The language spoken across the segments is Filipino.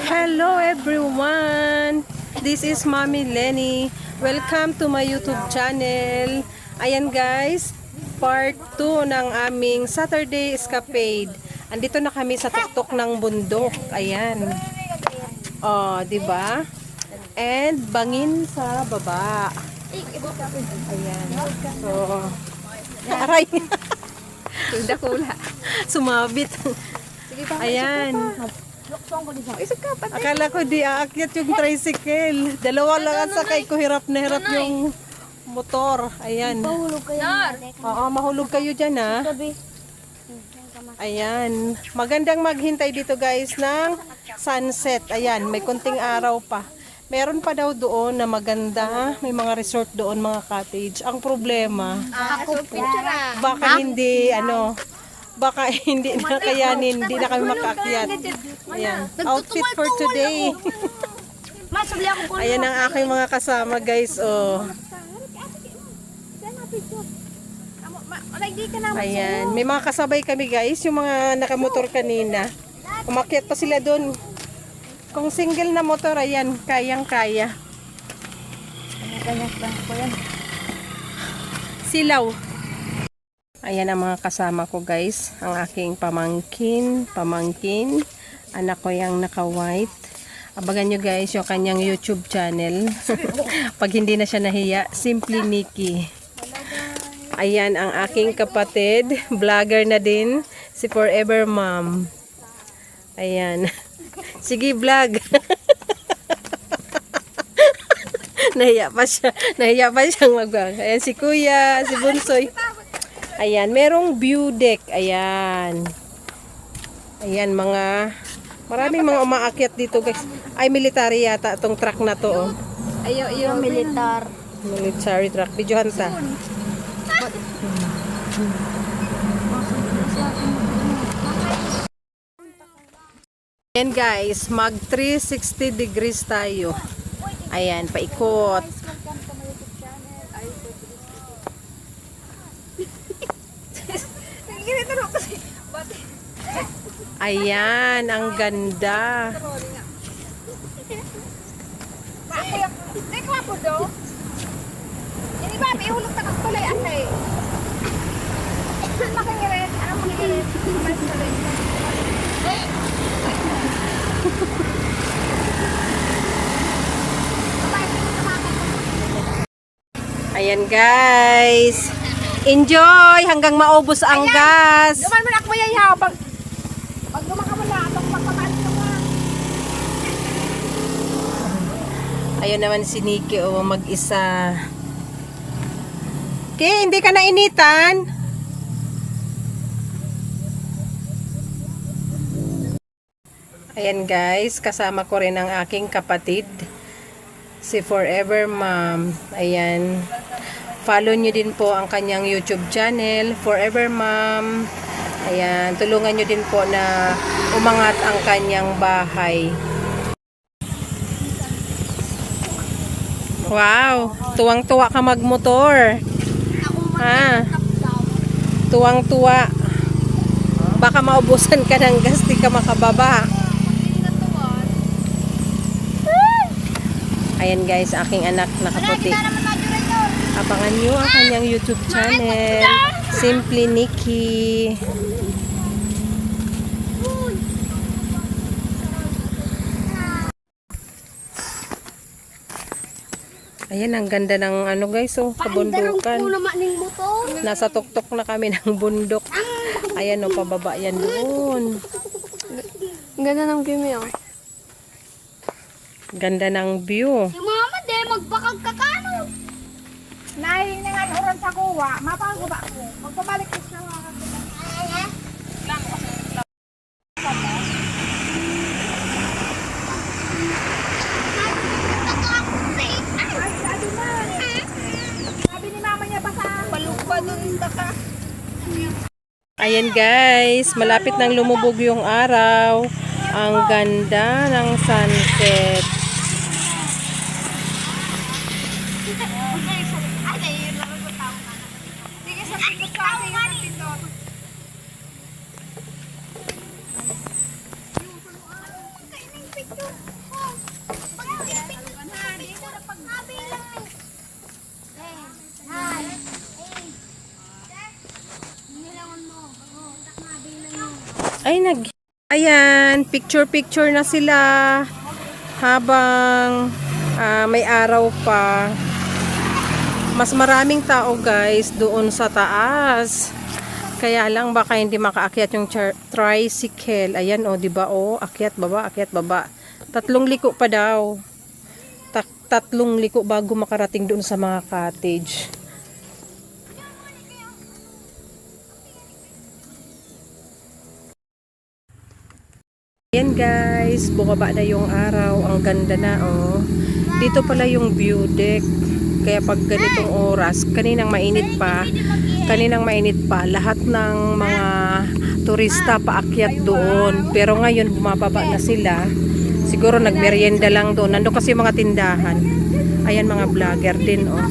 Hello everyone! This is Mommy Lenny. Welcome to my YouTube channel. Ayan guys, part 2 ng aming Saturday escapade. Andito na kami sa tuktok ng bundok. Ayan. Oh, 'di ba? And bangin sa baba. Ayan. So, aray. Sumabit. Ayan. Akala ko di aakyat yung tricycle. Dalawa lang ang sakay ko, hirap na hirap yung motor. Ayan. Oo, mahulog kayo dyan ha. Ayan. Magandang maghintay dito guys ng sunset. Ayan, may kunting araw pa. Meron pa daw doon na maganda. May mga resort doon, mga cottage. Ang problema, baka hindi, baka hindi na kayanin, hindi na kami makaakyat. Ayan. Outfit for today. Ayan ang aking mga kasama guys. Oh. Ayan. May mga kasabay kami guys. Yung mga nakamotor kanina. Umakyat pa sila doon. Kung single na motor, ayan, kayang-kaya. Silaw. Ayan ang mga kasama ko guys. Ang aking pamangkin. Anak ko yung naka-white. Abagan nyo guys yung kanyang YouTube channel. Pag hindi na siya nahiya, Simply Nikki. Ayan ang aking kapatid. Vlogger na din. Si Forever Mom. Ayan. Sige vlog. Nahiya pa siyang mag-vlog. Ayan si Kuya, si Bunsoy. Ayan, merong view deck. Ayan. Ayan, maraming mga umaakyat dito guys. Ay, military yata itong truck na to. Oh. Yung Military truck. Videohan ta. Ayan guys, mag 360 degrees tayo. Ayan, paikot. Ayan, ang ganda. Ayan guys. Enjoy hanggang maubos ang gas. Duman mo na ako yan ha. Pag duman ka mo na, itong pagpapalik mo na. Ayun naman si Nikki mag-isa. Okay, hindi ka nainitan? Ayan guys, kasama ko rin ang aking kapatid. Si Forever Mom. Ayan. Follow nyo din po ang kanyang YouTube channel, Forever Mom. Ayan. Tulungan nyo din po na umangat ang kanyang bahay. Wow. Tuwang-tuwa ka magmotor. Ha? Tuwang-tuwa. Baka maubusan ka ng gas, di ka makababa. Ayan guys, aking anak nakaputi. Abangan nyo ang kanyang YouTube channel, Simply Nikki. Ayan, ang ganda ng guys, kabundukan. Nasa tuktok na kami ng bundok. Ayan pababa yan doon. Ganda ng view mo. Ganda ng view. Si mama de, magpakag kakano. Nahin nga oras sa kuwa, mapagawa ba ko? Magpabalik ko sa mga sabi ni mama niya pa sa palugpa dun ka. Ayan guys, malapit nang lumubog yung araw. Ang ganda ng sunset. Ay, ayan, picture-picture na sila habang may araw pa. Mas maraming tao guys doon sa taas. Kaya lang baka hindi makaakyat yung tricycle. Ayan o, di ba o, akyat baba, akyat baba. 3 liko pa daw. 3 liko bago makarating doon sa mga cottage. Ayan guys, bumaba na yung araw. Ang ganda na oh. Dito pala yung view deck. Kaya pag ganitong oras, kaninang mainit pa, lahat ng mga turista paakyat doon. Pero ngayon bumababa na sila. Siguro nagmerienda lang doon. Nandun kasi mga tindahan. Ayan mga vlogger din oh.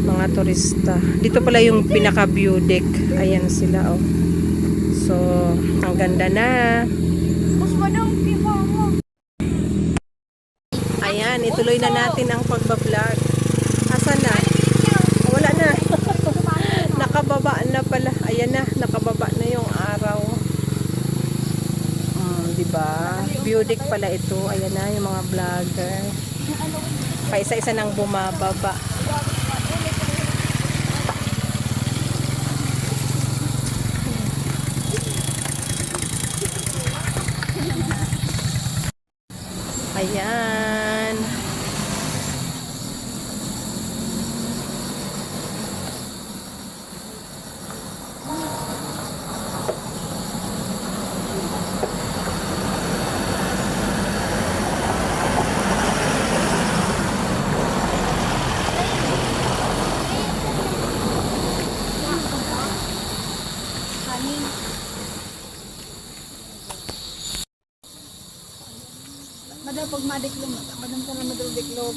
Mga turista. Dito pala yung pinaka view deck. Ayan sila oh. So, ang ganda na. Ayan, ituloy na natin ang pagbablog. Asan na? Wala na. Nakababa na pala. Ayan na, nakababa na yung araw. Diba? View deck pala ito. Ayan na yung mga vlogger. Pa isa-isa nang bumababa. Ayan. Madam pag madiklom, madam ka na maduldiklom.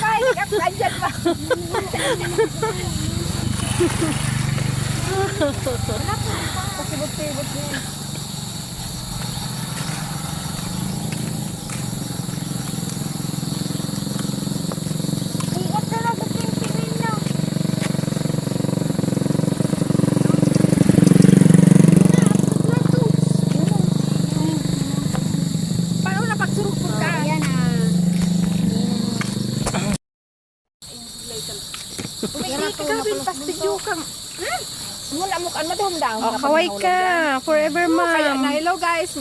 Kahit ka andyan pa. Pasibot-sibot niya. Ingat ka na sa tingin na. Paano na pagsurupot ka? Ayan Gawin pas video kang. Mula mo kan madam daw. Oh, kaway ka. Forever ma'am. Hello guys.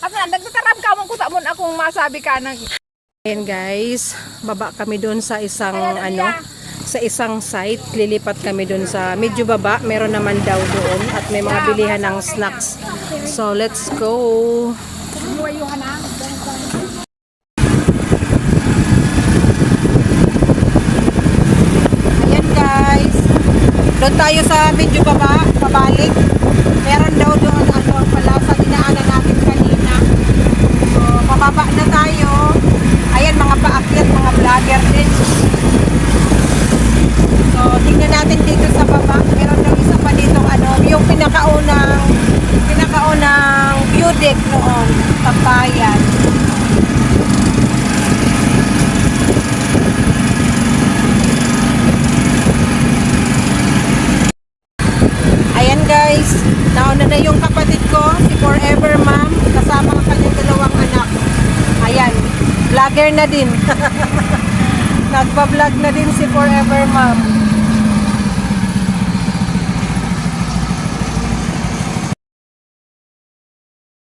At nagtatarab ka mo kuta mo akong masabi ka nang. Ayan guys, baba kami doon sa isang sa isang site. Lilipat kami doon sa medyo baba. Meron naman daw doon at may mga bilihan ng snacks. So let's go. Luwayuhan na. Ayan guys. Doon tayo sa medyo baba, pabalik. Meron daw doon pala sa dinaanan natin kanina. So pababa na tayo. Ayan mga paakyat, mga vlogger din. So tingnan natin dito sa baba. Meron daw isa pa dito yung pinakaunang view deck noon, Tambayan. Ayan guys, nauna na yung kapatid ko, si Forever Ma'am, kasama ang kanyang 2 anak. Ayan, vlogger na din. Nagpa-vlog na din si Forever Ma'am.